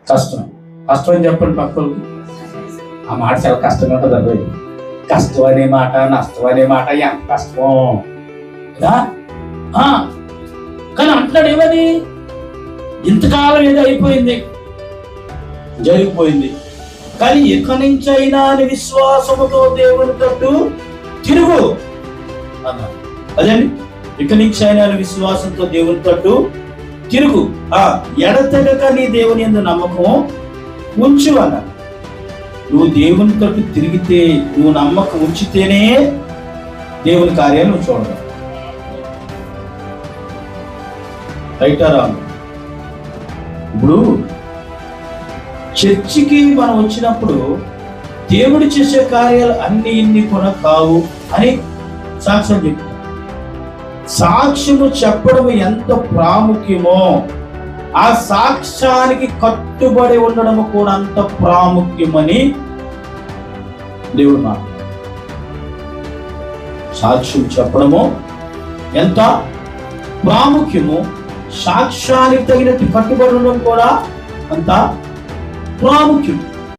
కష్టం కష్టం అని చెప్పండి పక్కలకి. ఆ మాట చాలా కష్టంగా ఉంటుంది. అది కష్టం అనే మాట, నష్టం అనే మాట ఎంత కష్టం కదా. కానీ అంటున్నాడు ఏమని, ఇంతకాలం ఏదో అయిపోయింది, జరిగిపోయింది, కానీ ఇక నుంచి అయినా విశ్వాసముతో దేవుని తట్టు తిరుగు అన్నాడు. అదేండి, ఇక నుంచి అయినా విశ్వాసంతో దేవుని తట్టు తిరుగు, ఎడతెగక నీ దేవుని యందు నమ్మకం ఉంచు అన్నాడు. నువ్వు దేవుని తట్టు తిరిగితే, నువ్వు నమ్మకం ఉంచితేనే దేవుని కార్యాలు నువ్వు చూడగలవు. రైటా రాము? ఇప్పుడు చర్చికి మనం వచ్చినప్పుడు దేవుడు చేసే కార్యాలు అన్ని ఇన్ని కూడా కావు అని సాక్ష్యం చెప్తాం. సాక్ష్యము చెప్పడం ఎంత ప్రాముఖ్యమో, ఆ సాక్ష్యానికి కట్టుబడి ఉండడం కూడా అంత ప్రాముఖ్యమని దేవుడు మాట. సాక్ష్యం చెప్పడము ఎంత ప్రాముఖ్యమో, సాక్ష్యానికి తగినట్టు కట్టుబడి ఉండడం కూడా అంత ప్రాముఖ్యం.